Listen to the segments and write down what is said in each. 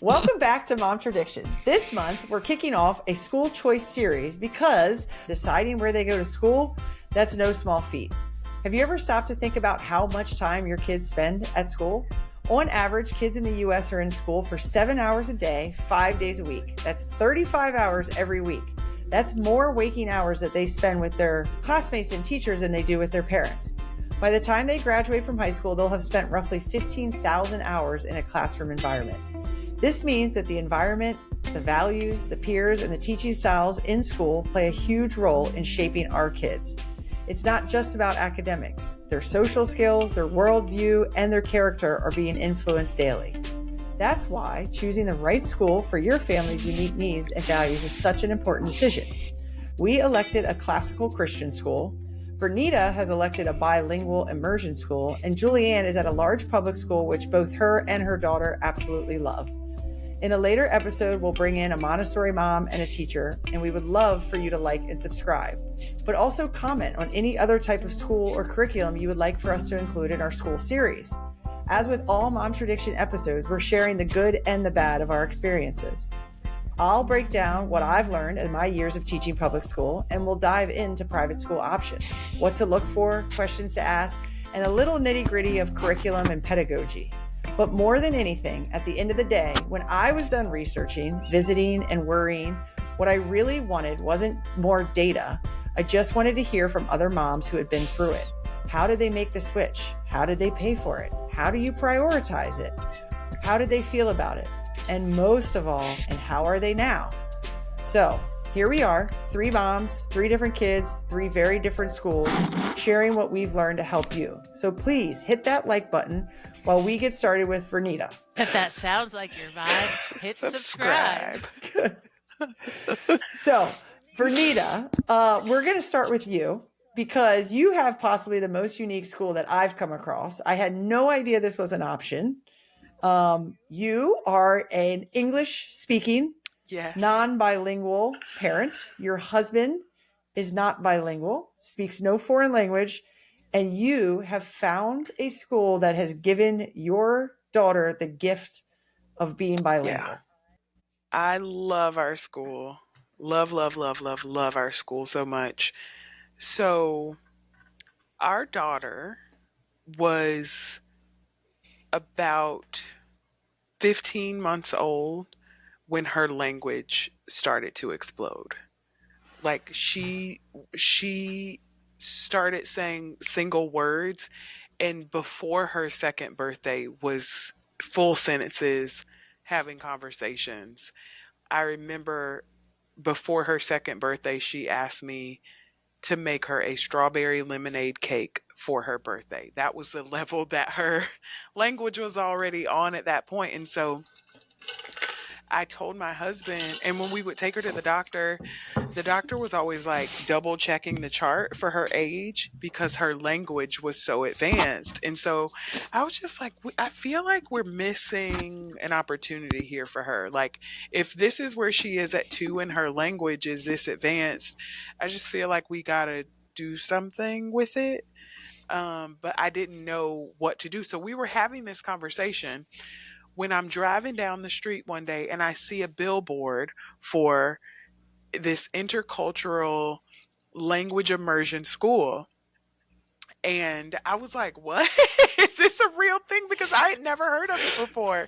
Welcome back to Momtradiction. This month, we're kicking off a school choice series because deciding where they go to school, that's no small feat. Have you ever stopped to think about how much time your kids spend at school? On average, kids in the U.S. are in school for 7 hours a day, 5 days a week. That's 35 hours every week. That's more waking hours that they spend with their classmates and teachers than they do with their parents. By the time they graduate from high school, they'll have spent roughly 15,000 hours in a classroom environment. This means that the environment, the values, the peers, and the teaching styles in school play a huge role in shaping our kids. It's not just about academics. Their social skills, their worldview, and their character are being influenced daily. That's why choosing the right school for your family's unique needs and values is such an important decision. We elected a classical Christian school. Vernita has elected a bilingual immersion school, and Julianne is at a large public school, which both her and her daughter absolutely love. In a later episode, we'll bring in a Montessori mom and a teacher, and we would love for you to like and subscribe, but also comment on any other type of school or curriculum you would like for us to include in our school series. As with all Momtradiction episodes, we're sharing the good and the bad of our experiences. I'll break down what I've learned in my years of teaching public school, and we'll dive into private school options, what to look for, questions to ask, and a little nitty-gritty of curriculum and pedagogy. But more than anything, at the end of the day, when I was done researching, visiting, and worrying, what I really wanted wasn't more data. I just wanted to hear from other moms who had been through it. How did they make the switch? How did they pay for it? How do you prioritize it? How did they feel about it? And most of all, and how are they now? So here we are, 3 moms, 3 different kids, 3 very different schools, sharing what we've learned to help you. So please hit that like button while we get started with Vernita. If that sounds like your vibes, hit subscribe. So Vernita, we're going to start with you because you have possibly the most unique school that I've come across. I had no idea this was an option. You are an English-speaking, non-bilingual parent. Your husband is not bilingual, speaks no foreign language, and you have found a school that has given your daughter the gift of being bilingual. Yeah. I love our school. Love our school so much. So our daughter was about 15 months old when her language started to explode. Like she started saying single words, and before her second birthday was full sentences, having conversations. I remember before her second birthday, she asked me to make her a strawberry lemonade cake for her birthday. That was the level that her language was already on at that point. And so I told my husband, and when we would take her to the doctor was always like double checking the chart for her age because her language was so advanced. And so I was just like, I feel like we're missing an opportunity here for her. Like, if this is where she is at 2 and her language is this advanced, I just feel like we got to do something with it. But I didn't know what to do. So we were having this conversation when I'm driving down the street one day and I see a billboard for this intercultural language immersion school. And I was like, what? Is this a real thing? Because I had never heard of it before.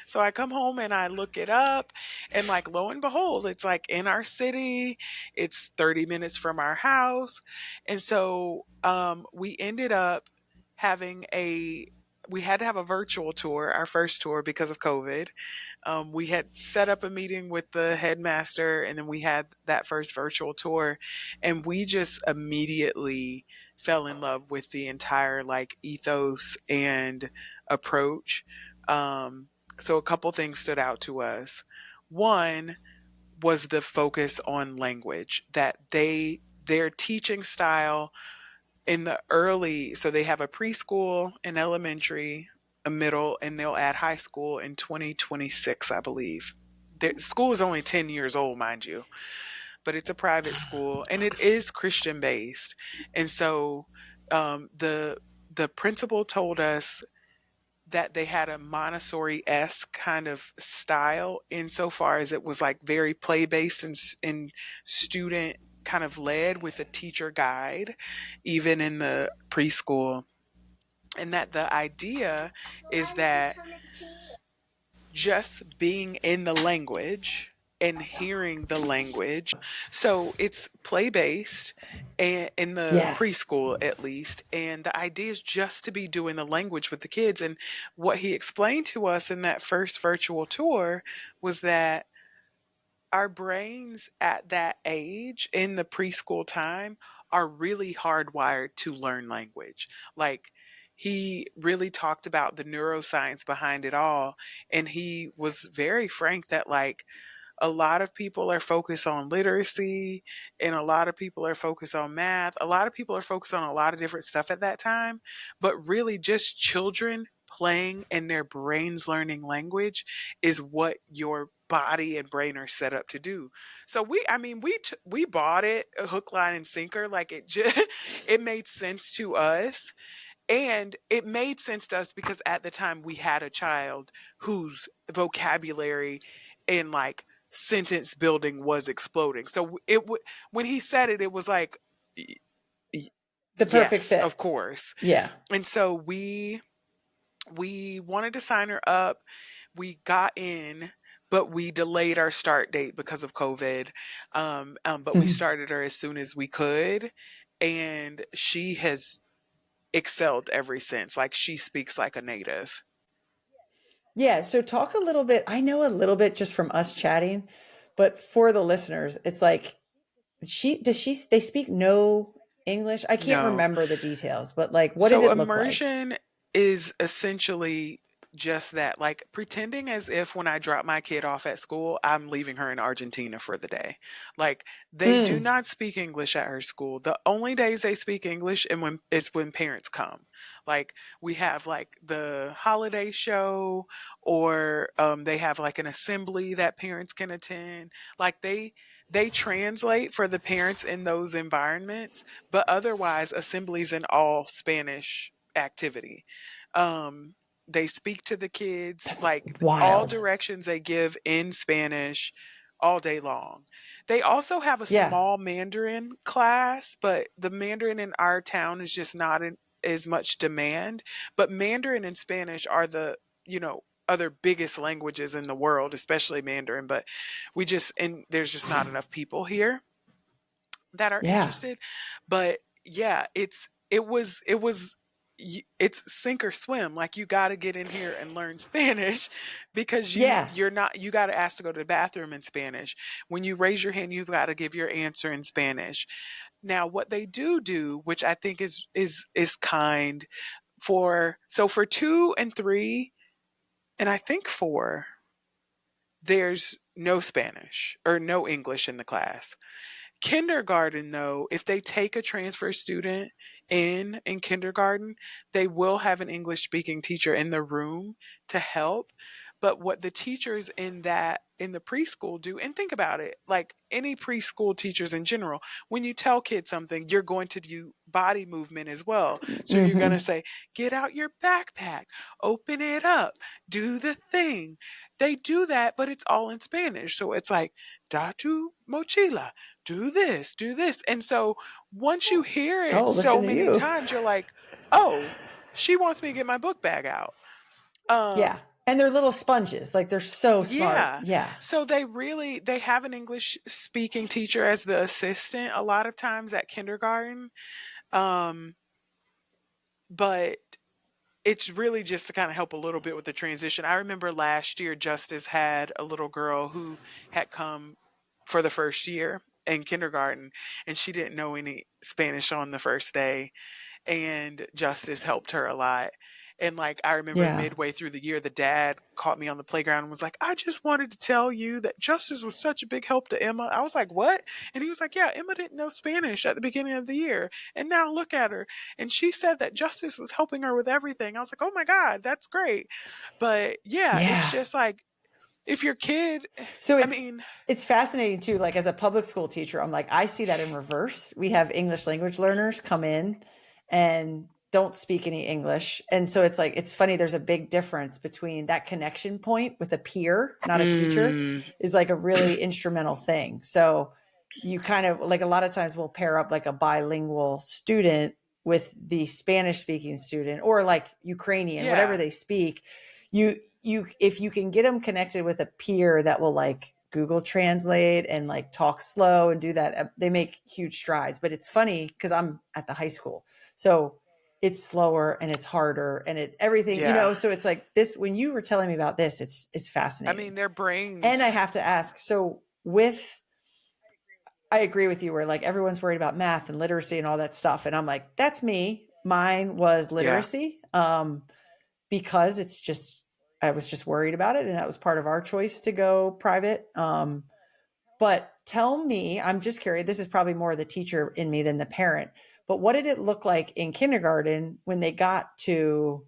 So I come home and I look it up, and like, lo and behold, it's like in our city. It's 30 minutes from our house. And so we ended up having we had to have a virtual tour, our first tour, because of COVID. We had set up a meeting with the headmaster, and then we had that first virtual tour, and we just immediately fell in love with the entire like ethos and approach. So a couple things stood out to us. One was the focus on language, that their teaching style in the early, so they have a preschool, an elementary, a middle, and they'll add high school in 2026, I believe. The school is only 10 years old, mind you, but it's a private school and it is Christian based. And so the principal told us that they had a Montessori-esque kind of style insofar as it was like very play-based and student kind of led with a teacher guide, even in the preschool. And that the idea is that just being in the language and hearing the language. So it's play based and in the Yeah. preschool at least. And the idea is just to be doing the language with the kids. And what he explained to us in that first virtual tour was that our brains at that age in the preschool time are really hardwired to learn language. Like, he really talked about the neuroscience behind it all. And he was very frank that, like, a lot of people are focused on literacy and a lot of people are focused on math. A lot of people are focused on a lot of different stuff at that time, but really just children playing and their brains learning language is what your body and brain are set up to do. So we bought it hook, line, and sinker. Like, it just it made sense to us, and it made sense to us because at the time we had a child whose vocabulary and like sentence building was exploding. So when he said it, it was like, The perfect yes, fit. of course. Yeah. And so we wanted to sign her up. We got in, but we delayed our start date because of COVID. But we started her as soon as we could, and she has excelled ever since. Like, she speaks like a native. Yeah. So talk a little bit. I know a little bit just from us chatting, but for the listeners, it's like they speak no English? I can't No. remember the details, but like, what did So it look like? immersion is essentially just that, like pretending as if when I drop my kid off at school, I'm leaving her in Argentina for the day. Like, they do Mm. not speak English at her school. The only days they speak English and when is when parents come. Like, we have like the holiday show, or they have like an assembly that parents can attend. Like, they translate for the parents in those environments, but otherwise assemblies in all Spanish activity. Um, they speak to the kids, That's like all wild. directions they give in Spanish all day long. They also have a Yeah. small Mandarin class, but the Mandarin in our town is just not in as much demand. But Mandarin and Spanish are the, other biggest languages in the world, especially Mandarin, but and there's just not enough people here that are Yeah. interested. But yeah, it's sink or swim. Like, you got to get in here and learn Spanish because Yeah. you got to ask to go to the bathroom in Spanish. When you raise your hand, you've got to give your answer in Spanish. Now, what they do, which I think is kind, for 2 and 3, and I think 4, there's no Spanish or no English in the class. Kindergarten, though, if they take a transfer student in kindergarten, they will have an English speaking teacher in the room to help. But what the teachers in the preschool do, and think about it, like any preschool teachers in general, when you tell kids something, you're going to do body movement as well. So you're going to Hmm. say, get out your backpack, open it up, do the thing. They do that, but it's all in Spanish. So it's like, da tu mochila, do this, do this. And so once you hear it Oh, so listen to many you. times, you're like, oh, she wants me to get my book bag out. Yeah. Um, And they're little sponges. Like, they're so smart. yeah. Yeah. So they have an English speaking teacher as the assistant a lot of times at kindergarten. Um, but it's really just to kind of help a little bit with the transition. I remember last year, Justice had a little girl who had come for the first year in kindergarten, and she didn't know any Spanish on the first day, and Justice helped her a lot. And like, I remember Yeah. midway through the year, the dad caught me on the playground and was like, I just wanted to tell you that Justice was such a big help to Emma. I was like, what? And he was like, yeah, Emma didn't know Spanish at the beginning of the year. And now look at her. And she said that Justice was helping her with everything. I was like, oh my God, that's great. But yeah, it's Yeah. just like, if your kid, So I mean, it's fascinating too. Like, as a public school teacher, I'm like, I see that in reverse. We have English language learners come in and don't speak any English. And so it's like, it's funny. There's a big difference between that connection point with a peer, not a teacher, Mm, is like a really instrumental thing. So you kind of like, a lot of times we'll pair up like a bilingual student with the Spanish speaking student, or like Ukrainian, whatever yeah. they speak. If you can get them connected with a peer that will like Google Translate and like talk slow and do that, they make huge strides. But it's funny because I'm at the high school, so it's slower and it's harder and everything, Yeah. so it's like this, when you were telling me about this, it's I mean, fascinating. their And I brains. have to ask, so with, I agree with you where like everyone's worried about math and literacy and all that stuff. And I'm like, that's me. Mine was Yeah. literacy. Because it's just, I was just worried about it. And that was part of our choice to go private. But tell me, I'm just curious, this is probably more the teacher in me than the parent, but what did it look like in kindergarten when they got to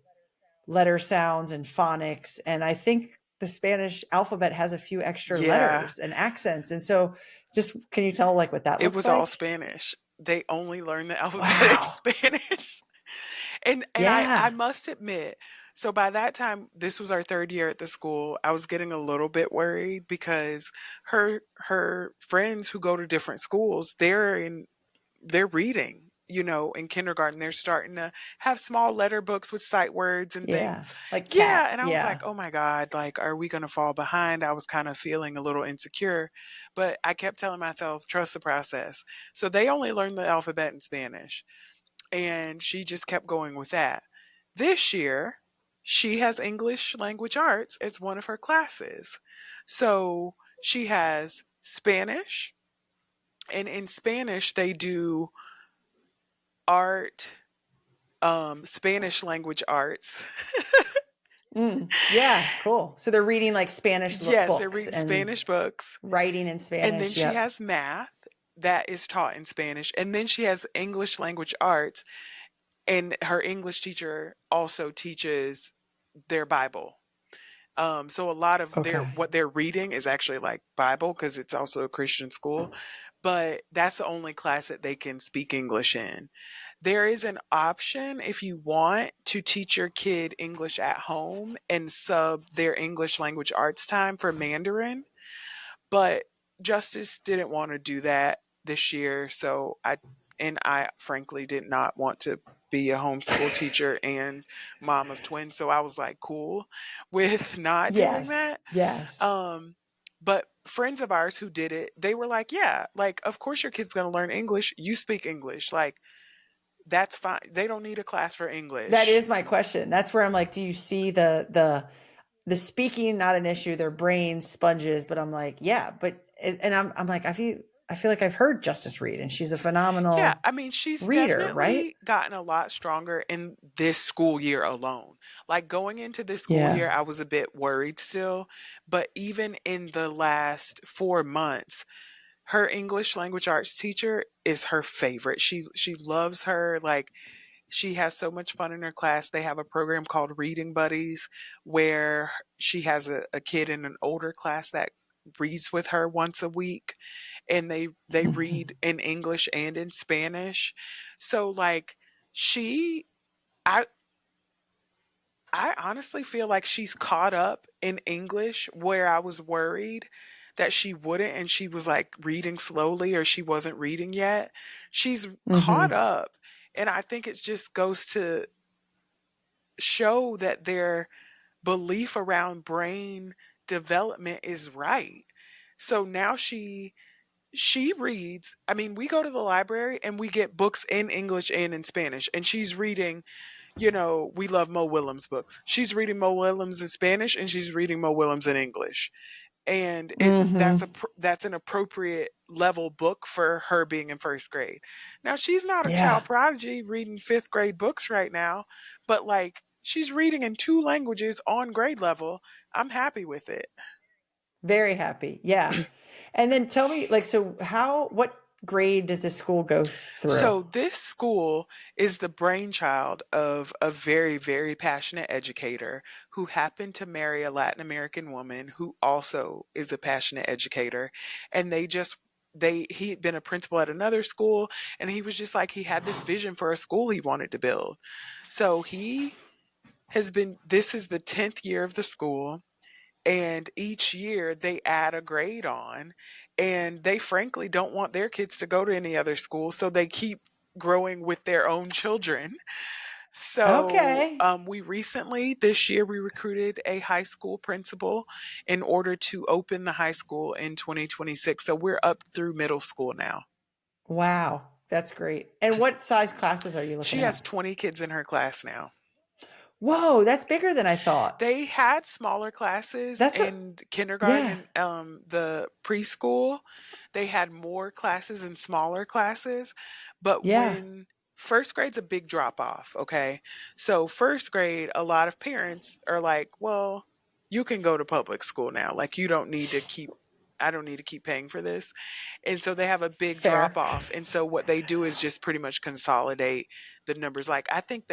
letter sounds and phonics? And I think the Spanish alphabet has a few extra Yeah. letters and accents. And so just, can you tell like what that It looks was all like? Spanish. They only learned the alphabet in Wow. Spanish. And I Yeah. must admit, so by that time, this was our third year at the school, I was getting a little bit worried because her friends who go to different schools, they're reading, in kindergarten. They're starting to have small letter books with sight words and things. Yeah. Like Yeah, cat. and I was like, Yeah. "Oh my God, like, are we gonna fall behind?" I was kind of feeling a little insecure, but I kept telling myself, "Trust the process." So they only learned the alphabet in Spanish, and she just kept going with that. This year, she has English language arts as one of her classes. So she has Spanish, and in Spanish they do art, Spanish language arts. Yeah. Cool. So they're reading like Spanish Yes, they're books reading and Spanish books. writing in And then Spanish. she Yep. has math that is taught in Spanish. And then she has English language arts. And her English teacher also teaches their Bible. So a lot of Okay. what they're reading is actually like Bible because it's also a Christian school, but that's the only class that they can speak English in. There is an option if you want to teach your kid English at home and sub their English language arts time for Mandarin, but Justice didn't want to do that this year, so I frankly did not want to be a homeschool teacher and mom of twins, so I was like cool with not doing Yes. that. Yes. Um but friends of ours who did it, they were like, "Yeah, like of course your kid's going to learn English. You speak English. Like that's fine. They don't need a class for That English." is my question. That's where I'm like, do you see the speaking not an issue, their brain sponges, but I'm like, yeah, but and I'm like, I feel like I've heard Justice read and she's a Yeah, phenomenal I mean, she's reader, right? definitely gotten a lot stronger in this school year alone. Like going into this school Yeah. year, I was a bit worried still, but even in the last 4 months, her English language arts teacher is her favorite. She loves her. Like she has so much fun in her class. They have a program called Reading Buddies where she has a kid in an older class that reads with her once a week, and they Mhm. read in English and in Spanish. So like she I I honestly feel like she's caught up in English where I was worried that she wouldn't, and she was like reading slowly or she wasn't reading yet. She's caught Mhm. up, and I think it just goes to show that their belief around brain development is right. So now she reads. I mean, we go to the library and we get books in English and in Spanish, and she's reading, we love Mo Willems books. She's reading Mo Willems in Spanish and she's reading Mo Willems in English. And Mhm. that's an appropriate level book for her being in first grade. Now, she's not a child Yeah. prodigy reading fifth grade books right now, but like she's reading in two languages on grade level. I'm happy with it. Very happy. Yeah. And then tell me, like, so what grade does this school go through? So this school is the brainchild of a very, very passionate educator who happened to marry a Latin American woman who also is a passionate educator. And they just he had been a principal at another school, and he was just like, he had this vision for a school he wanted to build. So he has been, this is the 10th year of the school, and each year they add a grade on, and they frankly don't want their kids to go to any other school, so they keep growing with their own children. So, Okay. we recently, this year, we recruited a high school principal in order to open the high school in 2026. So we're up through middle school now. Wow. That's great. And what size classes are you looking She has at? 20 kids in her class now. Whoa, that's bigger than I thought. They had smaller classes That's a, in kindergarten yeah. and the preschool. They had more classes and smaller classes. But Yeah. when first grade's a big drop off, okay? So first grade, a lot of parents are like, well, you can go to public school now. Like you don't need to keep I don't need to keep paying for this. And so they have a big drop Fair. off. And so what they do is just pretty much consolidate the numbers. Like I think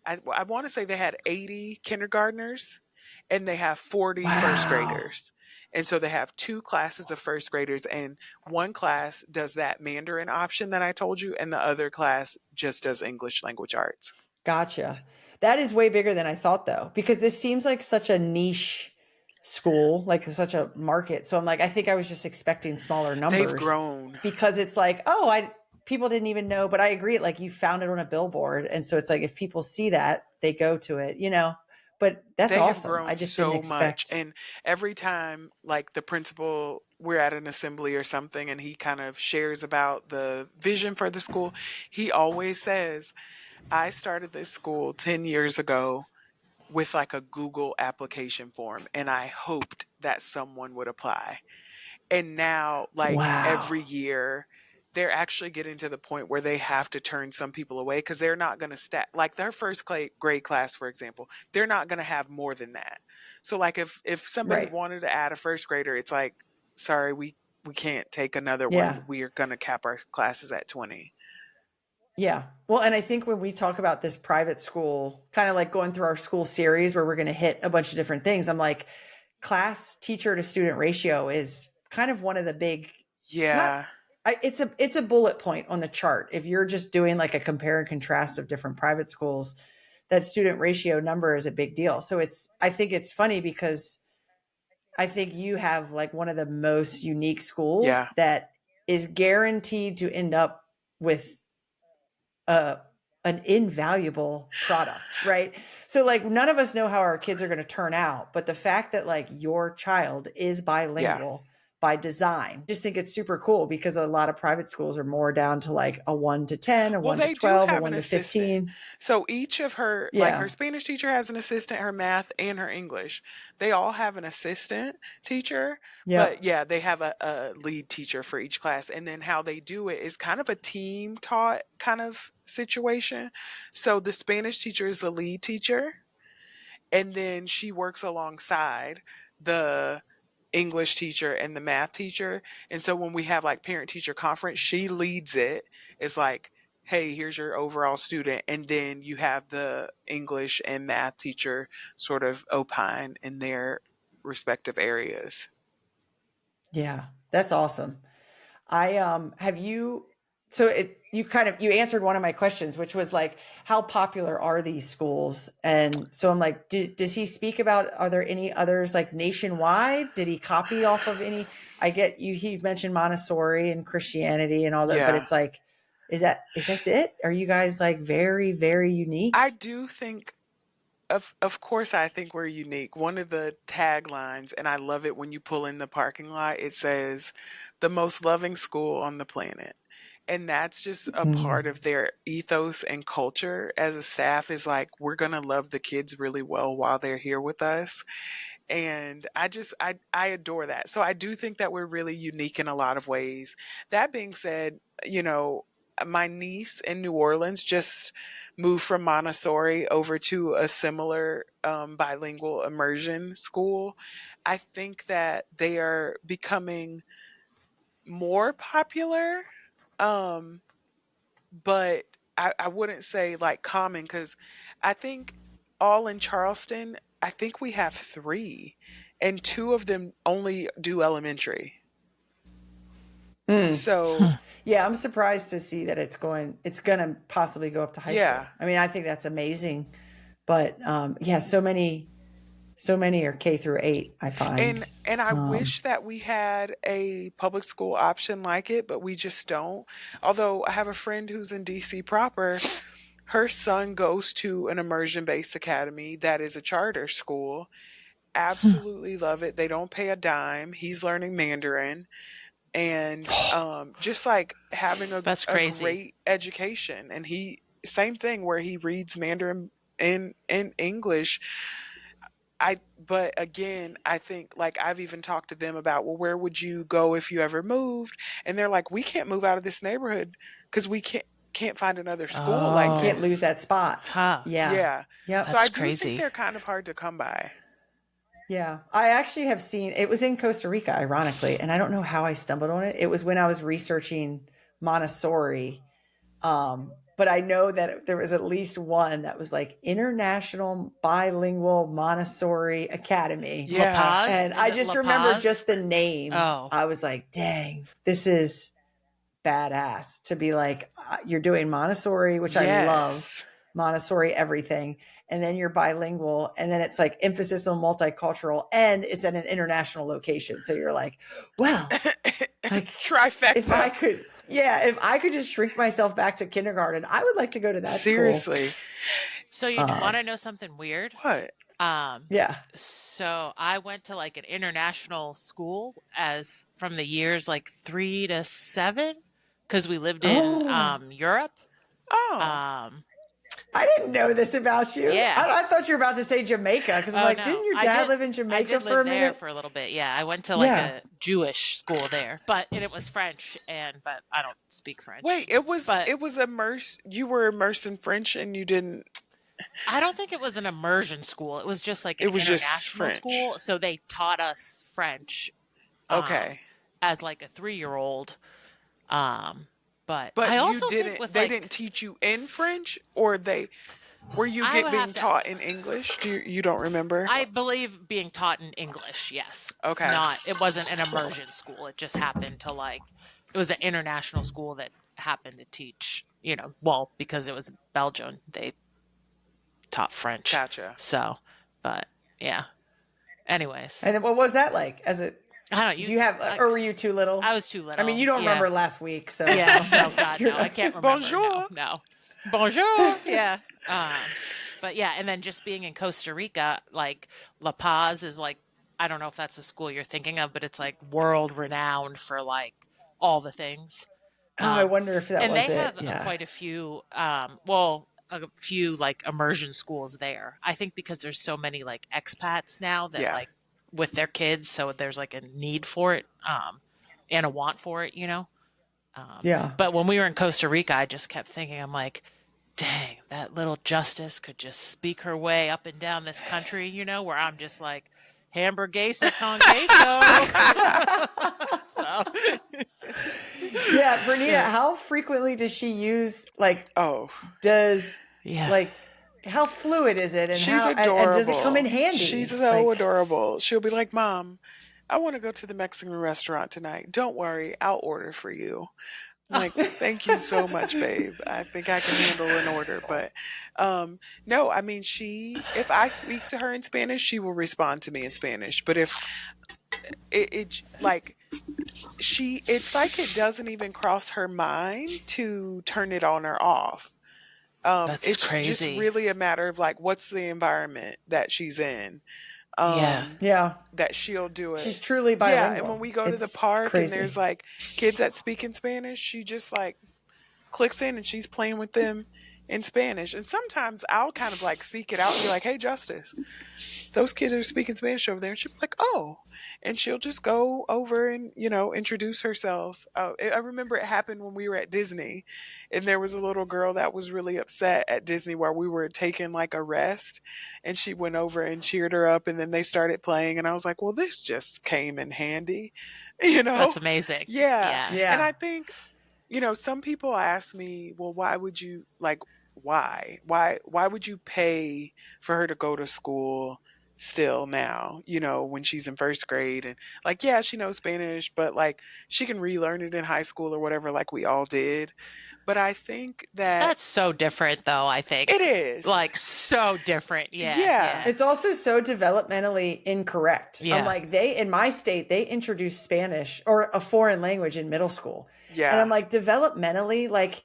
I want to say they had 80 kindergartners and they have 40 first Wow. graders. And so they have two classes of first graders, and one class does that Mandarin option that I told you, and the other class just does English language arts. Gotcha. That is way bigger than I thought though, because this seems like such a niche school, like such a market. So I'm like, I think I was just expecting smaller They've numbers grown. because it's like, oh, I people didn't even know, but I agree. Like you found it on a billboard. And so it's like if people see that, they go to it, you know. But that's They have awesome. I grown just didn't so much. expect. And every time, like the principal, we're at an assembly or something, and he kind of shares about the vision for the school, he always says, I started this school 10 years ago with like a Google application form, and I hoped that someone would apply. And now, like every Wow. year, they're actually getting to the point where they have to turn some people away because they're not going to like their first grade class, for example, they're not going to have more than that. So like if somebody Right. wanted to add a first grader, it's like, sorry, we can't take another Yeah. one. We're going to cap our classes at 20. Yeah. Well, and I think when we talk about this private school, kind of like going through our school series where we're going to hit a bunch of different things, I'm like, class teacher to student ratio is kind of one of the big, not, Yeah. it's a bullet point on the chart. If you're just doing like a compare and contrast of different private schools, that student ratio number is a big deal. So I think it's funny because I think you have like one of the most unique schools Yeah. that is guaranteed to end up with a an invaluable product, right? So like none of us know how our kids are going to turn out, but the fact that like your child is Yeah. bilingual by design, just think it's super cool because a lot of private schools are more down to like a 1 to 10, a Well, 1 to they do 12, a have an 1 to assistant. 15. So each of her, like her Yeah. Spanish teacher has an assistant, her math and her English. They all have an assistant teacher, but Yep. yeah, they have a lead teacher for each class. And then how they do it is kind of a team taught kind of situation. So the Spanish teacher is the lead teacher, and then she works alongside the English teacher and the math teacher. And so when we have like parent teacher conference, she leads it. It's like, hey, here's your overall student. And then you have the English and math teacher sort of opine in their respective areas. Yeah. That's awesome. I have you so it you kind of you answered one of my questions, which was like how popular are these schools? And so I'm like, does he speak about, are there any others like nationwide? Did he copy off of any? I get you, he mentioned Montessori and Christianity and all that, but Yeah. it's like, is this it? Are you guys like very, very I unique? do think of course I think we're unique. One of the taglines, and I love it when you pull in the parking lot, it says the most loving school on the planet. And that's just a part Mm, of their ethos and culture as a staff is like we're going to love the kids really well while they're here with us. And I adore that. So I do think that we're really unique in a lot of ways. That being said, my niece in New Orleans just moved from Montessori over to a similar bilingual immersion school. I think that they are becoming more popular, um, but I wouldn't say like common because I think all in Charleston, I think we have three, and two of them only do elementary. So, Yeah, I'm surprised to see that it's going to possibly go up to high yeah. school. I mean, I think that's amazing. But yeah, so many are K through 8, I find. And I wish that we had a public school option like it, but we just don't. Although I have a friend who's in DC proper, her son goes to an immersion-based academy that is a charter school. Absolutely love it. They don't pay a dime. He's learning Mandarin and just like having That's a crazy. great education. And he same thing where he reads Mandarin in English. But again, I think like I've even talked to them about, well, where would you go if you ever moved? And they're like, we can't move out of this neighborhood because we can't find another school like Oh. Can't this. lose that spot. Huh. Yeah. Yeah. Yep. So I That's do crazy. think they're kind of hard to come by. Yeah. I actually have seen it was in Costa Rica, ironically, and I don't know how I stumbled on it. It was when I was researching Montessori. But I know that there was at least one that was like International Bilingual Montessori Academy. Yeah. La Paz? And Is I it just La remember Paz? just the name. Oh. I was like, dang, this is badass to be like, you're doing Montessori, which I love. Yes. Montessori everything, and then you're bilingual, and then it's like emphasis on multicultural, and it's at an international location. So you're like, well, like Trifecta. if I could just shrink myself back to kindergarten, I would like to go to that school. Seriously. So you want to know something weird? What? Yeah. So I went to like an international school as from the years like 3 to 7 because we lived in Europe. Oh. I didn't know this about you. Yeah. I thought you were about to say Jamaica because I'm like, no. didn't your I dad did- live in I Jamaica did for live a there minute? for a little bit. Yeah, I went to like Yeah. a Jewish school there, but it was French, but I don't speak French. Wait, it was But- immersed. You were immersed in French, and you didn't. I don't think it was an immersion school. It was just like an It was just international French. school. So they taught us French Okay, as like a 3-year-old. But but I also you think didn't. with They like, didn't teach you in French, or were you I would being have to- taught in English? You don't remember? I believe being taught in English, yes. Okay. It wasn't an immersion school. It just happened to it was an international school that happened to teach, because it was Belgium, they taught French. Gotcha. So, but yeah. Anyways, And then what was that like? As a I don't know. did you have, or were you too little? I was too little. I mean, you don't yeah. remember last week, so Yeah, so God, You're no, I not- can't remember. Bonjour. No. Bonjour. Yeah. But yeah, and then just being in Costa Rica, like La Paz is like, I don't know if that's the school you're thinking of, but it's like world renowned for like all the things. Oh, I wonder if that and was they it. have Yeah. quite a few, a few like immersion schools there. I think because there's so many like expats now that Yeah. like with their kids, so there's like a need for it, and a want for it, Yeah. But when we were in Costa Rica, I just kept thinking, I'm like, dang, that little Justice could just speak her way up and down this country, where I'm just like, hamburguesa con queso. So, Yeah, Bernita, how frequently does she use Oh, yeah. how fluid is it, and she's how adorable. and does it come in handy? She's so Like, adorable. She'll be like, "Mom, I want to go to the Mexican restaurant tonight. Don't worry, I'll order for you." I'm like, thank you so much, babe. I think I can handle an order. But no, I mean, if I speak to her in Spanish, she will respond to me in Spanish. But if it's like it doesn't even cross her mind to turn it on or off. That's it's crazy. just really a matter of like, what's the environment that she's in. yeah, That she'll do it. she's truly bilingual. Yeah, and when we go to It's the park crazy. and there's like kids that speak in Spanish, she just like clicks in and she's playing with them in Spanish. And sometimes I'll kind of like seek it out and be like, "Hey, Justice, those kids are speaking Spanish over there." And she'll be like, "Oh," and she'll just go over and introduce herself. I remember it happened when we were at Disney, and there was a little girl that was really upset at Disney while we were taking like a rest, and she went over and cheered her up, and then they started playing, and I was like, "Well, this just came in handy," That's amazing. Yeah. Yeah. And I think, some people ask me, well, why would you why would you pay for her to go to school still now, when she's in first grade, and like, yeah, she knows Spanish, but like she can relearn it in high school or whatever, like we all did. But I think that That's so different, though, I it think. is. Like, so different. Yeah, Yeah. yeah, It's also so developmentally incorrect. I'm yeah, like, in my state, they introduce Spanish or a foreign language in middle school. And I'm Yeah. like, developmentally, like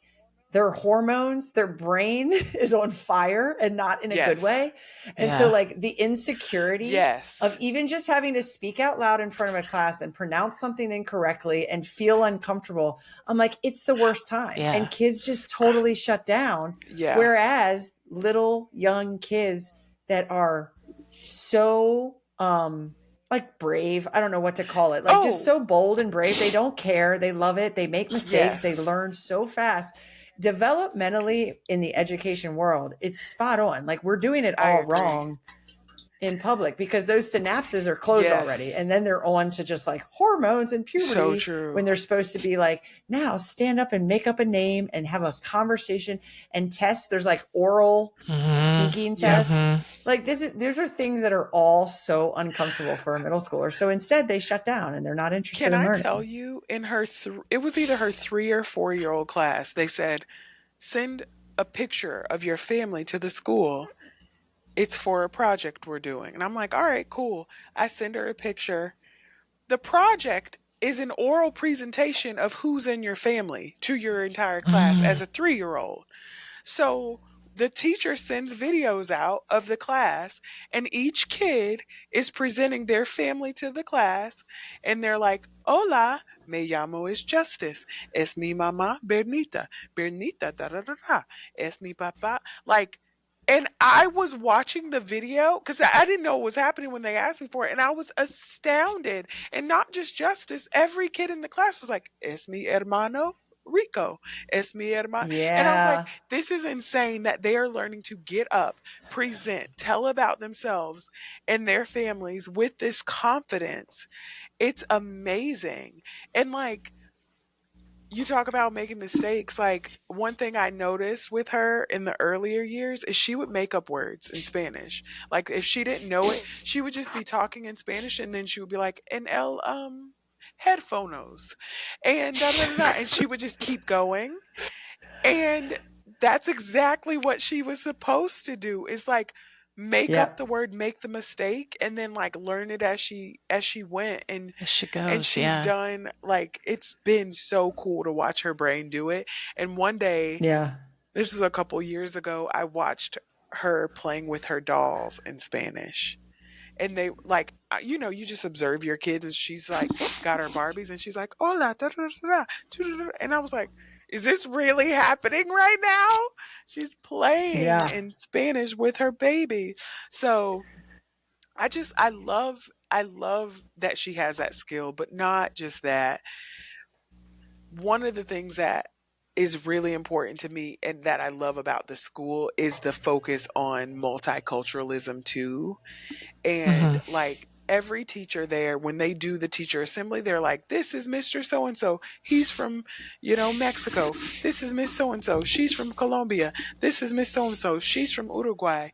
their hormones, their brain is on fire and not in a good Yes. way. And so, yeah. like, the insecurity of Yes. even just having to speak out loud in front of a class and pronounce something incorrectly and feel uncomfortable, I'm like, it's the worst time. Yeah. And kids just totally shut down. Yeah. Whereas little young kids that are so like brave, I don't know what to call it, like just Oh, so bold and brave, they don't care, they love it, they make mistakes, they yes. learn so fast. Developmentally in the education world, it's spot on. Like we're doing it I all agree. wrong in public because those synapses are closed already, Yes. and then they're on to just like hormones and So puberty when true. they're supposed to be like, now stand up and make up a name and have a conversation and test. There's like oral speaking tests. Yes. Like these are things that are all so uncomfortable for a middle schooler, so instead they shut down and they're not interested Can in I tell learning. you, in her, it was either her 3 or 4 year old class, they said, send a picture of your family to the school. It's for a project we're doing. And I'm like, all right, cool. I send her a picture. The project is an oral presentation of who's in your family to your entire class as a 3 year old. So the teacher sends videos out of the class, and each kid is presenting their family to the class, and they're like, Hola, me llamo es Justice. Es mi mamá Bernita. Bernita, da da da da. Es mi papá. Like, and I was watching the video because I didn't know what was happening when they asked me for it. And I was astounded. And not just Justice, every kid in the class was like, Es mi hermano Rico. Es mi hermano. And I was like, Yeah. this is insane that they are learning to get up, present, tell about themselves and their families with this confidence. It's amazing. And like, you talk about making mistakes. Like, one thing I noticed with her in the earlier years is she would make up words in Spanish. Like, if she didn't know it, she would just be talking in Spanish, and then she would be like, en el headphonos, and da da da da, and she would just keep going. And that's exactly what she was supposed to do, is like make up Yep. the word, make the mistake, and then like learn it as she went. As she And goes, she's yeah. done, like, it's been so cool to watch her brain do it. And one day, Yeah. this was a couple years ago, I watched her playing with her dolls in Spanish. And they like, you just observe your kids, and she's like got her Barbies, and she's like, hola da, da, da, da, da, da. And I was like, is this really happening right now? She's playing Yeah. in Spanish with her baby. So I love that she has that skill. But not just that, one of the things that is really important to me and that I love about the school is the focus on multiculturalism too. And Hmm. like, every teacher there, when they do the teacher assembly, they're like, this is Mr. So and so, he's from Mexico. This is Miss So and so, she's from Colombia. This is Miss So and so, she's from Uruguay.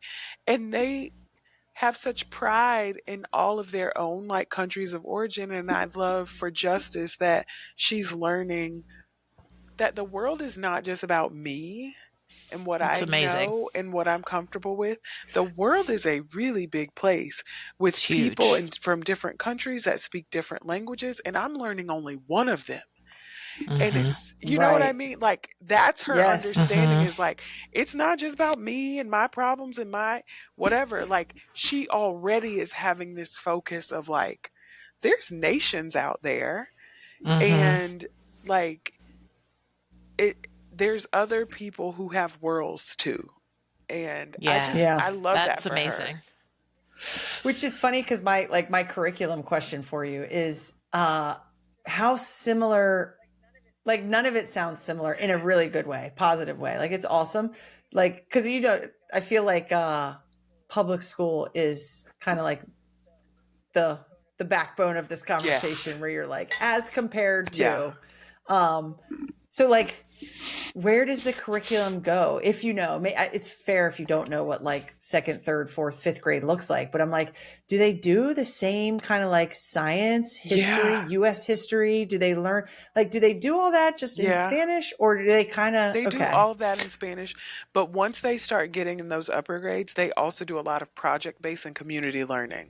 And they have such pride in all of their own like countries of origin. And I love for Justice that she's learning that the world is not just about me and what It's I amazing. know and what I'm comfortable with. The world is a really big place It's with people huge. from different countries that speak different languages, and I'm learning only one of them. And Hmm. it's, you know what I Right. mean? Like, that's her Yes. understanding, Hmm. is like, it's not just about me and my problems and my whatever. Like, she already is having this focus of like, there's nations out there, Hmm. and like, there's other people who have worlds too. And Yeah, Yeah. I love that that's for her. amazing. Which is funny because my curriculum question for you is how similar, like none of it sounds similar in a really good way, positive way. Like it's awesome. Like because I feel like public school is kind of like the the backbone of this Yes. conversation where you're like as compared Yeah. to um so like where does the curriculum go? If you know, it's fair if you don't know what like second, third, fourth, fifth grade looks like, but I'm like, do they do the same kind of like science, history, Yeah. US history? Do they learn, like, do they do all that just in Yeah. Spanish, or do they kind of, They do okay. all of that in Spanish, but once they start getting in those upper grades, they also do a lot of project-based and community learning.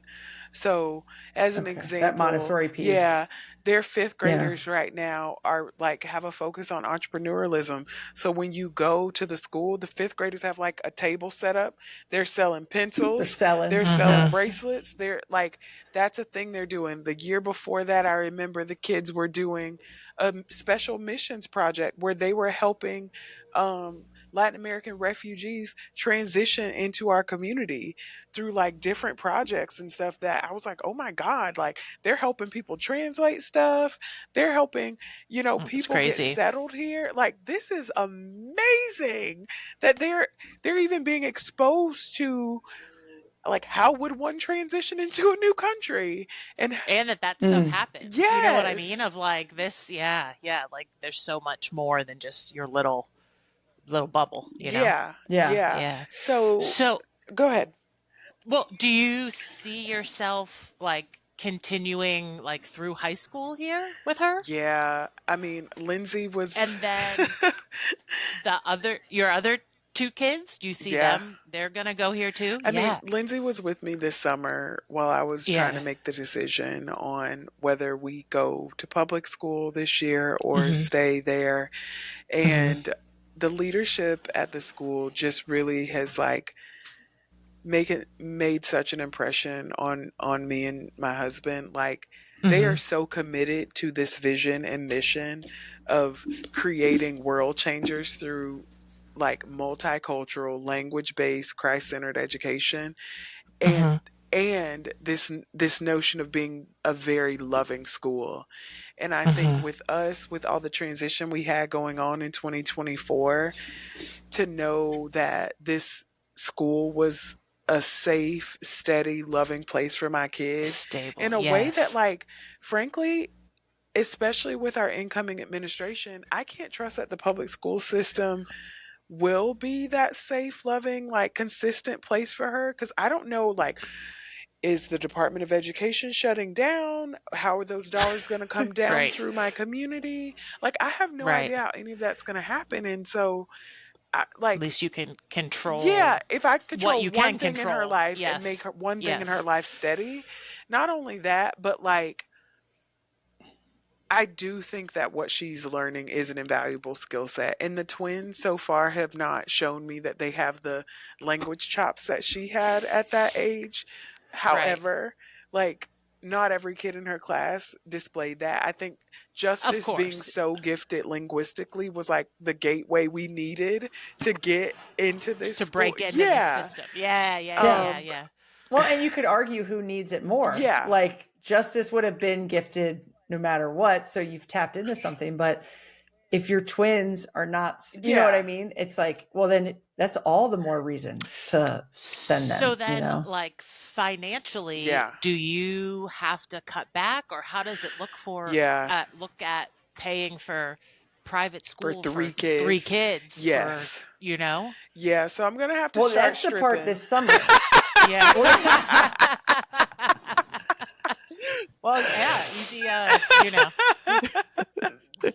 So, as an Okay. That example, Montessori yeah, piece. their fifth Yeah. graders right now are like have a focus on entrepreneurialism. So when you go to the school, the fifth graders have like a table set up. They're selling They're pencils, they're selling. selling Yeah. bracelets. They're like that's a thing they're doing. The year before that, I remember the kids were doing a special missions project where they were helping Latin American refugees transition into our community through like different projects and stuff that I was like, oh my God, like they're helping people translate stuff. They're helping, It's people get crazy. settled here. Like this is amazing that they're even being exposed to like how would one transition into a new country and And that stuff Mm. happens. You know what I mean? yes. Of like this, yeah, yeah. Like there's so much more than just your little bubble. You know? Yeah. Yeah. Yeah. Yeah. So So, go ahead. well, do you see yourself like continuing like through high school here with her? Yeah, I mean, Lindsay was, And then your other two kids, do you see yeah. them? They're gonna go here too? I mean, Yeah. Lindsay was with me this summer while I was trying to Yeah. make the decision on whether we go to public school this year or Hmm. stay there. Hmm. And the leadership at the school just really has like made such an impression on me and my husband. Like they are Hmm. so committed to this vision and mission of creating world changers through like multicultural, language-based, Christ-centered education, and Hmm. this notion of being a very loving school. And I think Hmm. with us, with all the transition we had going on in 2024, to know that this school was a safe, steady, loving place for my kid Stable. in a way that, Yes. like, frankly, especially with our incoming administration, I can't trust that the public school system will be that safe, loving, like consistent place for her. Cause I don't know, like, is the Department of Education shutting down? How are those dollars going to come down Right. through my community? Like, I have no Right. idea how any of that's going to happen. And so, At least you can yeah, control if I what control you one can thing in her control. life and make Yes. her one thing in her Yes. life steady, not only that, but like I do think that what she's learning is an invaluable skill set. And the twins so far have not shown me that they have the language chops that she had at that age. Right. However, like not every kid in her class displayed that. I think Of Justice being course. so gifted linguistically was like the gateway we needed to get into this To school. break into this Yeah. system. Yeah, yeah, yeah, Yeah. yeah, Um yeah. Well, and you could argue who needs it more. yeah. Like Justice would have been gifted no matter what. So you've tapped into something. But if your twins are not, you know what I Yeah. mean? It's like, well, then that's all the more reason to send So them, then, like financially, Yeah. do you have to cut back, or how does it Yeah. look at paying for private For school for three three kids. kids for Yes. you know? Yeah, so I'm gonna have to Well, start that's the part stripping. this summer. Yeah. Well, yeah, easy.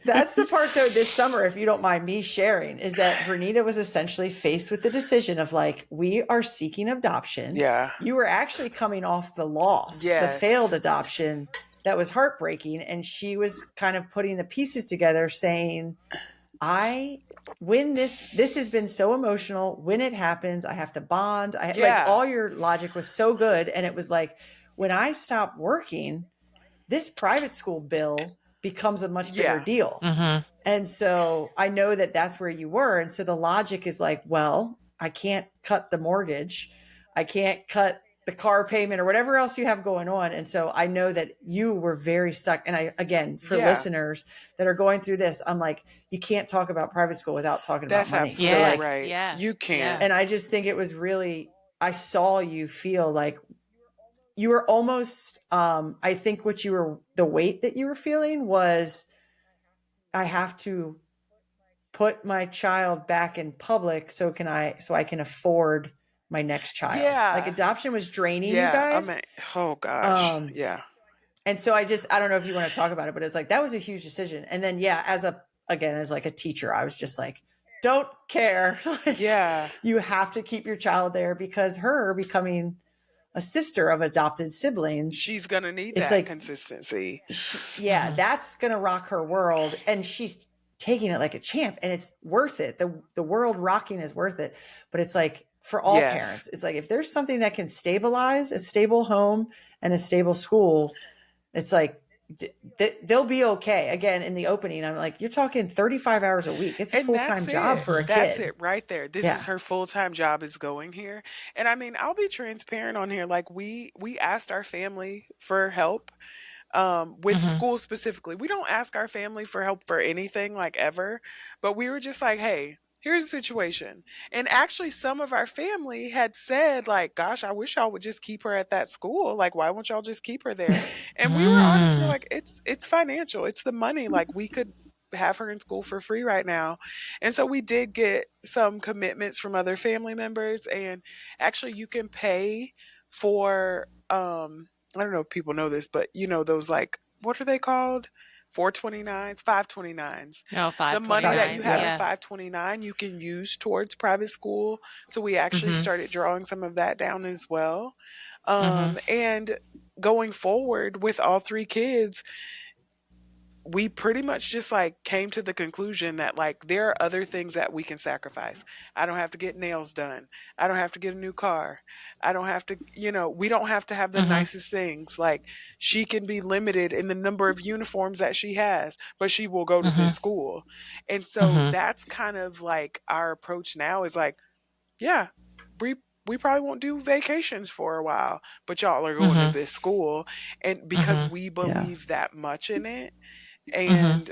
That's the part though this summer, if you don't mind me sharing, is that Vernita was essentially faced with the decision of like, we are seeking adoption. Yeah. You were actually coming off the loss, the Yes. failed adoption that was heartbreaking. And she was kind of putting the pieces together saying, when this has been so emotional, when it happens, I have to bond. Like Yeah. all your logic was so good. And it was like, when I stop working, this private school bill becomes a much bigger Yeah. deal. Mm-hmm. And so I know that that's where you were. And so the logic is like, well, I can't cut the mortgage. I can't cut the car payment or whatever else you have going on. And so I know that you were very stuck. And I, again, for Yeah. listeners that are going through this, I'm like, you can't talk about private school without talking That's about money. absolutely So Yeah. like, right. Yeah. You can't. and I just think it was really, I saw you feel like you were almost, I think the weight that you were feeling was, I have to put my child back in public so I can afford my next child. Like, Yeah. adoption was draining you Yeah. I guys. mean, oh gosh. Um, Yeah. and so I don't know if you want to talk about it, but it's like, that was a huge decision. And then, yeah, as like a teacher, I was just like, don't care. Like, Yeah. you have to keep your child there, because her becoming a sister of adopted siblings, She's going to need it's that like, consistency. that's going to rock her world. And she's taking it like a champ, and it's worth it. The world rocking is worth it. But it's like, for all Yes. parents, it's like, if there's something that can stabilize a stable home and a stable school, it's like, they'll be okay. Again, in the opening, I'm like, you're talking 35 hours a week. It's a And full-time that's job it. for a That's kid. it right there. This Yeah. is her full-time job is going here. And I mean, I'll be transparent on here. Like, we asked our family for help with school specifically. We don't ask our family for help for anything, like, ever, but we were just like, hey, here's the situation. And actually, some of our family had said, like, gosh, I wish y'all would just keep her at that school. Like, why won't y'all just keep her there? And we were honest. We're like, it's financial. It's the money. Like, we could have her in school for free right now. And so we did get some commitments from other family members. And actually, you can pay for I don't know if people know this, but you know, those, like, what are they called? 429s, 529s. No, The money that you 529s. have in Yeah. 529, you can use towards private school. So we actually started drawing some of that down as well. And going forward with all three kids, we pretty much just, like, came to the conclusion that, like, there are other things that we can sacrifice. I don't have to get nails done. I don't have to get a new car. I don't have to, we don't have to have the nicest things. Like, she can be limited in the number of uniforms that she has, but she will go to this school. And so that's kind of like our approach now, is like, yeah, we probably won't do vacations for a while, but y'all are going to this school. And because we believe that much in it. And,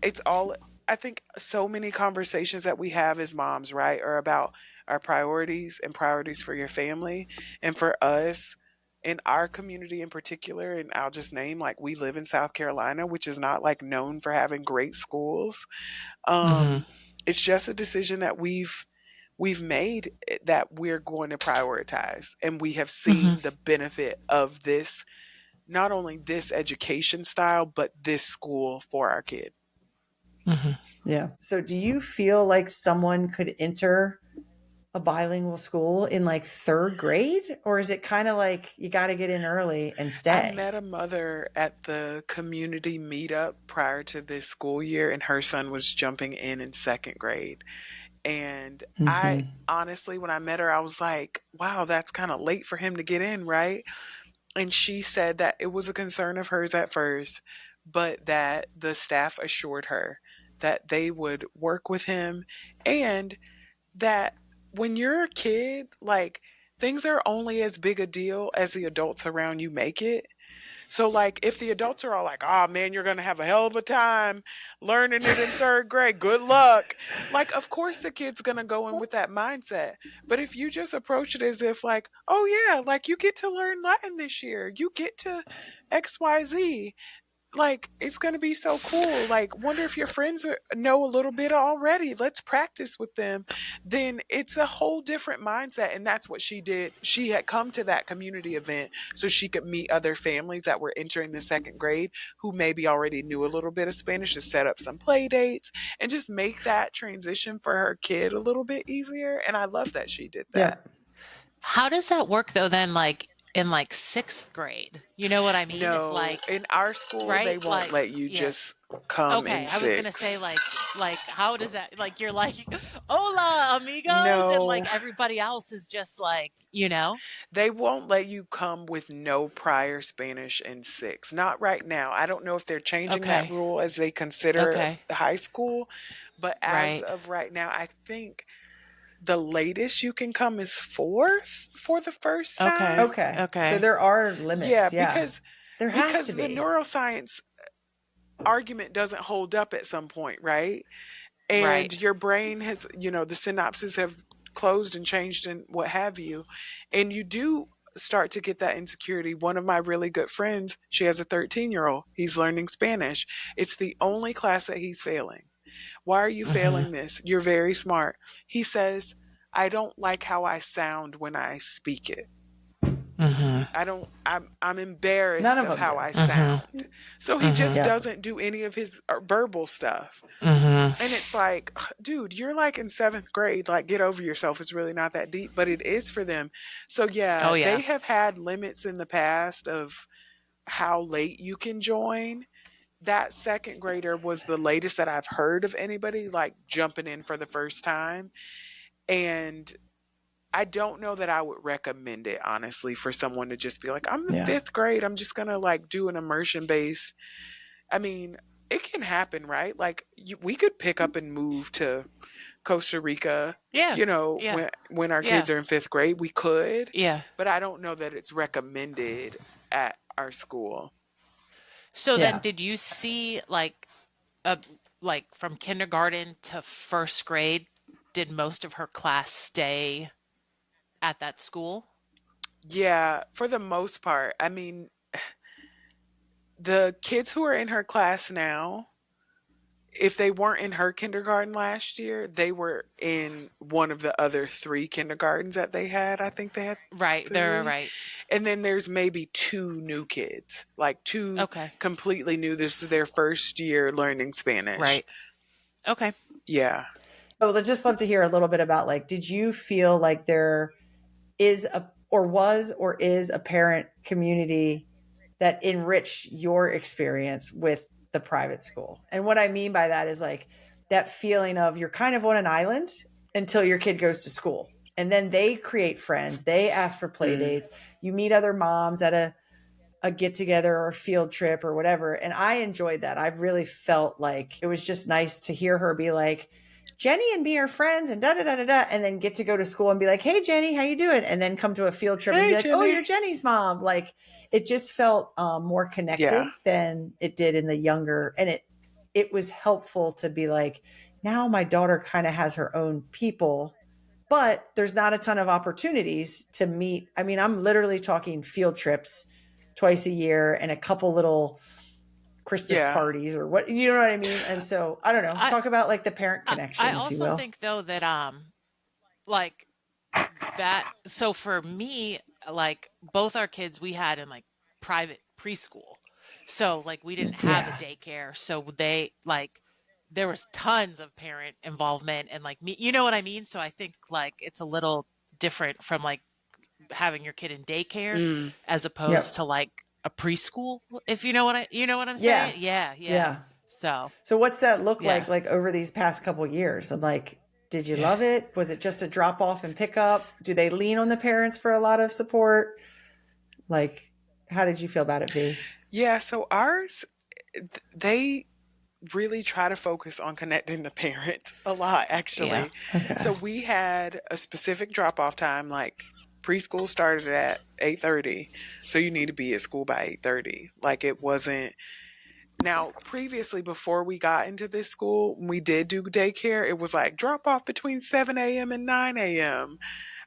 it's all, I think so many conversations that we have as moms, right, are about our priorities and priorities for your family. And for us, in our community in particular, and I'll just name, like, we live in South Carolina, which is not, like, known for having great schools. It's just a decision that we've made, that we're going to prioritize. And we have seen the benefit of this, not only this education style, but this school for our kid. Yeah. So do you feel like someone could enter a bilingual school in, like, third grade? Or is it kind of like, you got to get in early and stay? I met a mother at the community meetup prior to this school year, and her son was jumping in second grade. And I honestly, when I met her, I was like, wow, that's kind of late for him to get in, right? And she said that it was a concern of hers at first, but that the staff assured her that they would work with him, and that when you're a kid, like, things are only as big a deal as the adults around you make it. So, like, if the adults are all like, oh man, you're going to have a hell of a time learning it in third grade, good luck. Like, of course the kid's going to go in with that mindset. But if you just approach it as if, like, oh yeah, like, you get to learn Latin this year, you get to XYZ, like, it's going to be so cool. Like, wonder if your friends know a little bit already. Let's practice with them. Then it's a whole different mindset. And that's what she did. She had come to that community event so she could meet other families that were entering the second grade who maybe already knew a little bit of Spanish, to set up some play dates and just make that transition for her kid a little bit easier. And I love that she did that. Yeah. How does that work though then, like in like sixth grade? You know what I mean? No, If like, in our school, right? they won't Like, let you yeah. just come Okay, in I was gonna say six. like how does that, like, you're like, hola amigos, and No, like everybody else is just like, they won't let you come with no prior Spanish in six. Not right now. I don't know if they're changing that Okay. rule as they consider Okay. high school, but as Right. of right now, I think the latest you can come is fourth for the first Okay. time. Okay. Okay. So there are limits. Yeah, Yeah. because there has to the be. neuroscience argument doesn't hold up at some point, right? And Right. your brain has, the synapses have closed and changed and what have you. And you do start to get that insecurity. One of my really good friends, she has a 13-year-old. He's learning Spanish. It's the only class that he's failing. Why are you Mm-hmm. failing this? You're very smart. He says, I don't like how I sound when I speak it. Mm-hmm. I'm None embarrassed of of them how do. I Mm-hmm. sound. So he Mm-hmm. just Yep. doesn't do any of his verbal stuff. Mm-hmm. And it's like, dude, you're like in seventh grade. Like, get over yourself. It's really not that deep, but it is for them. So, Oh yeah, yeah. they have had limits in the past of how late you can join. That second grader was the latest that I've heard of anybody like jumping in for the first time. And I don't know that I would recommend it, honestly, for someone to just be like, I'm in Yeah. fifth grade. I'm just going to like do an immersion base. I mean, it can happen, right? Like, we could pick up and move to Costa Rica, Yeah. Yeah. when our Yeah. kids are in fifth grade, we could, Yeah. but I don't know that it's recommended at our school. So then Yeah. did you see uh like from kindergarten to first grade, did most of her class stay at that school? Yeah, for the most part. I mean, the kids who are in her class now, if they weren't in her kindergarten last year, they were in one of the other three kindergartens that they had. I think they had Right. They're three. right. And then there's maybe two new kids, like two Okay. completely new. This is their first year learning Spanish. Right. Okay. Yeah. Oh, I'd just love to hear a little bit about like, did you feel like there is a or was or is a parent community that enriched your experience with the private school? And what I mean by that is like that feeling of you're kind of on an island until your kid goes to school. And then they create friends, they ask for play Mm. dates, you meet other moms at a get together or a field trip or whatever. And I enjoyed that. I really felt like it was just nice to hear her be like, Jenny and me are friends and da da da da da, and then get to go to school and be like, hey Jenny, how you doing? And then come to a field trip and Hey, be like, oh, Jenny. you're Jenny's mom. Like it just felt more Yeah. connected than it did in the younger, and it was helpful to be like, now my daughter kind of has her own people, but there's not a ton of opportunities to meet. I mean, I'm literally talking field trips twice a year and a couple little Christmas Yeah. parties or what, you know what I mean? And so I don't know, I talk about like the parent I connection, if you also will. think though that like that so for me, like both our kids we had in like private preschool. So like we didn't have a Yeah. daycare, so they like there was tons of parent involvement and like me, you know what I mean? So I think like it's a little different from like having your kid in daycare Mm. as opposed Yep. to like a preschool, if you know what I'm Yeah. saying? Yeah, yeah. Yeah. So, So what's that look yeah. like over these past couple years? I'm like, did you Yeah. love it? Was it just a drop off and pick up? Do they lean on the parents for a lot of support? Like, how did you feel about it, V? Yeah. So ours, they really try to focus on connecting the parents a lot, Yeah. actually. Okay. So we had a specific drop off time, like preschool started at 8:30, so you need to be at school by 8:30. Like, it wasn't. Now, previously, before we got into this school, when we did do daycare, it was like drop off between 7 a.m. and 9 a.m.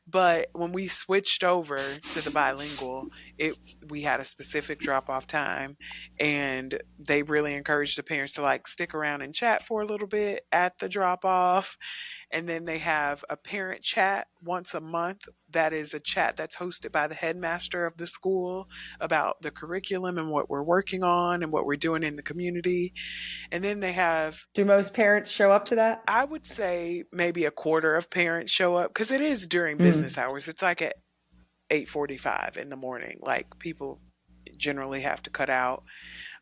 But when we switched over to the bilingual, it we had a specific drop off time, and they really encouraged the parents to like stick around and chat for a little bit at the drop off. And then they have a parent chat once a month. That is a chat that's hosted by the headmaster of the school about the curriculum and what we're working on and what we're doing in the community. And then they have, Do most parents show up to that? I would say, maybe a quarter of parents show up because it is during business Mm. hours. It's like at 8:45 in the morning. Like, people generally have to cut out.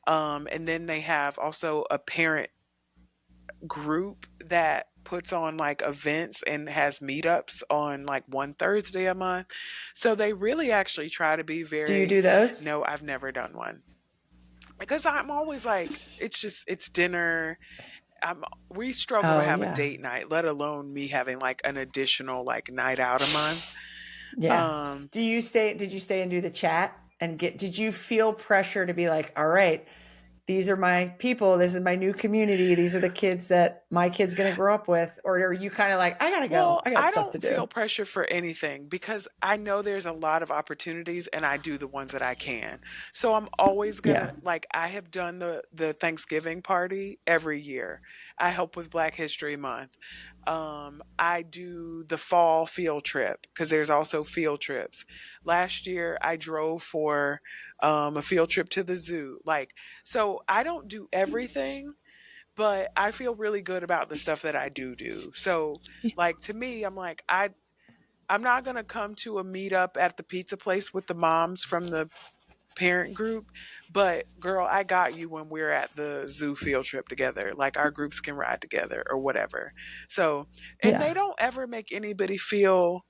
And then they have also a parent group that puts on like events and has meetups on like one Thursday a month. So they really actually try to be Do you very, do those? no, I've never done one. Because I'm always like, it's dinner. We struggle to Oh, have a yeah. date night, let alone me having like an additional like night out a month. Yeah. Um, Did you stay and do the chat and did you feel pressure to be like, all right, these are my people. This is my new community. These are the kids that my kid's going to grow up with. Or are you kind of like, I got to go. Well, I got I stuff to don't feel do. pressure for anything because I know there's a lot of opportunities and I do the ones that I can. So I'm always Yeah. gonna, like, I have done the Thanksgiving party every year. I help with Black History Month. I do the fall field trip because there's also field trips. Last year, I drove for a field trip to the zoo. Like, so I don't do everything, but I feel really good about the stuff that I do. So, like, to me, I'm like, I'm not going to come to a meetup at the pizza place with the moms from the parent group, but girl, I got you when we're at the zoo field trip together. Like, our groups can ride together or whatever. So, and they don't ever make anybody feel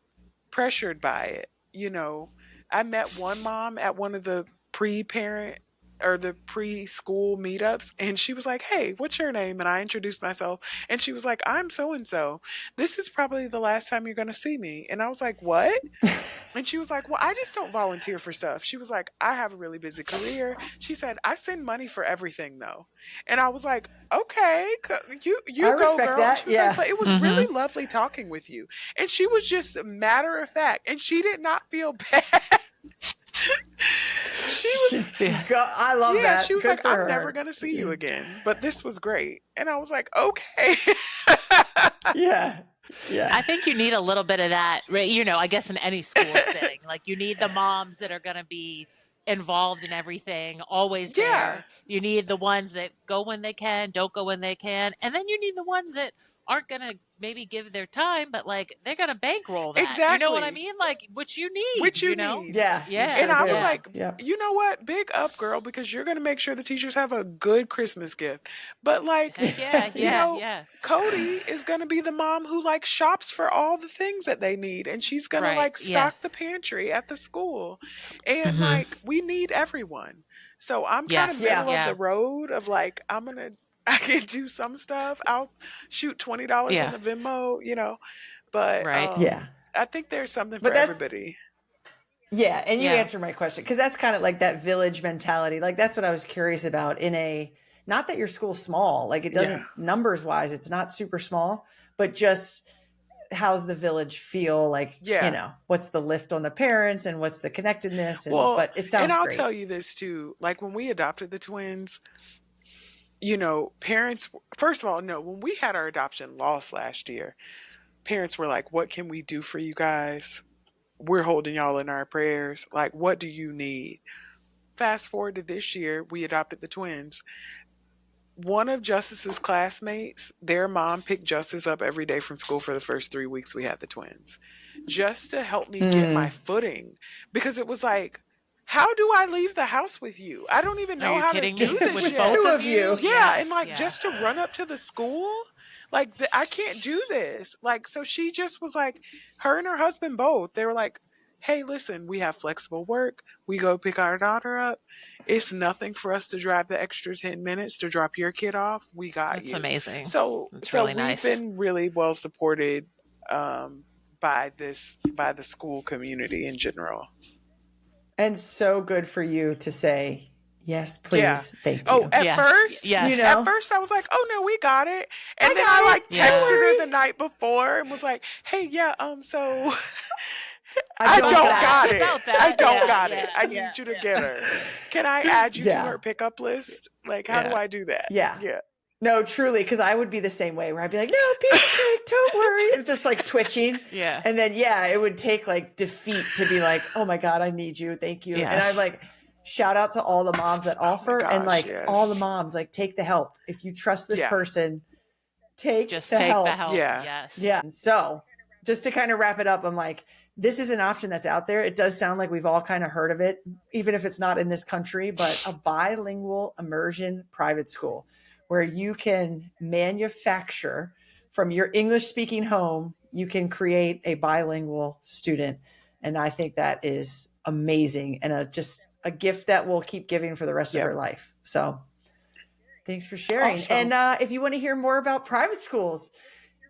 pressured by it. You know, I met one mom at one of the pre-parent or the preschool meetups, and she was like, "Hey, what's your name?" And I introduced myself, and she was like, "I'm so and so. This is probably the last time you're going to see me." And I was like, "What?" And she was like, "Well, I just don't volunteer for stuff." She was like, "I have a really busy career." She said, "I send money for everything though." And I was like, "Okay, you I go, respect girl." that. She was Yeah. like, "But it was really lovely talking with you." And she was just matter of fact, and she did not feel bad. She was I love that. She was Good like, for "I'm her. never gonna see you again, but this was great." And I was like, "Okay." Yeah. Yeah. I think you need a little bit of that, you know, I guess in any school setting. Like, you need the moms that are going to be involved in everything, always Yeah. there. You need the ones that go when they can, don't go when they can. And then you need the ones that aren't going to maybe give their time, but like they're going to bankroll that. Exactly. You know what I mean? Like, which you need, Which you know? need. Yeah. Yeah. And I was yeah. like, Yeah. you know what? Big up, girl, because you're going to make sure the teachers have a good Christmas gift. But like, Heck yeah, you yeah, know, yeah. Cody is going to be the mom who like shops for all the things that they need. And she's going to like stock the pantry at the school. And like, we need everyone. So I'm kind of middle of the road of like, I can do some stuff. I'll shoot $20 in the Venmo, you know, but I think there's something for everybody. Yeah, and you answered my question, because that's kind of like that village mentality. Like, that's what I was curious about not that your school's small, like it doesn't numbers wise, it's not super small, but just how's the village feel like, you know, what's the lift on the parents and what's the connectedness? And, but it sounds and I'll great. tell you this too, like when we adopted the twins, you know, parents, first of all, no, when we had our adoption loss last year, parents were like, "What can we do for you guys? We're holding y'all in our prayers. Like, what do you need?" Fast forward to this year, we adopted the twins. One of Justice's classmates, their mom picked Justice up every day from school for the first 3 weeks we had the twins, just to help me get my footing. Because it was like, how do I leave the house with you? I don't even know how to do this with yet. both of you? Yeah, and like just to run up to the school, like I can't do this. Like, so she just was like, her and her husband both, they were like, "Hey, listen, we have flexible work. We go pick our daughter up. It's nothing for us to drive the extra 10 minutes to drop your kid off. We got you." That's amazing. So, That's really we've nice. been really well supported by the school community in general. And so good for you to say, "Yes, please, thank you." Oh, at first, you know, at first I was like, "Oh no, we got it." And then I like texted her the night before and was like, "Hey, yeah, so I don't got it. I don't got it. I need you to get her. Can I add you to her pickup list? Like, how do I do that?" Yeah. No, truly, because I would be the same way where I'd be like, "No, piece of cake, don't worry." And just like twitching. Yeah. And then, it would take like defeat to be like, "Oh my God, I need you. Thank you." Yes. And I'm like, shout out to all the moms that offer gosh, and like yes. all the moms, like, take the help. If you trust this person, take Just the take help. the help. Yeah. Yes. Yeah. And so just to kind of wrap it up, I'm like, this is an option that's out there. It does sound like we've all kind of heard of it, even if it's not in this country, but a bilingual immersion private school where you can manufacture from your English speaking home, you can create a bilingual student. And I think that is amazing and just a gift that we'll keep giving for the rest of her life. So thanks for sharing. Awesome. And if you want to hear more about private schools,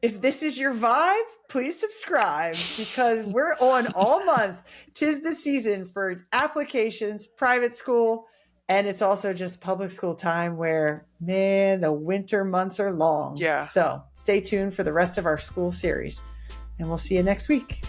if this is your vibe, please subscribe because we're on all month. 'Tis the season for applications, private school, and it's also just public school time where, man, the winter months are long. Yeah. So stay tuned for the rest of our school series, and we'll see you next week.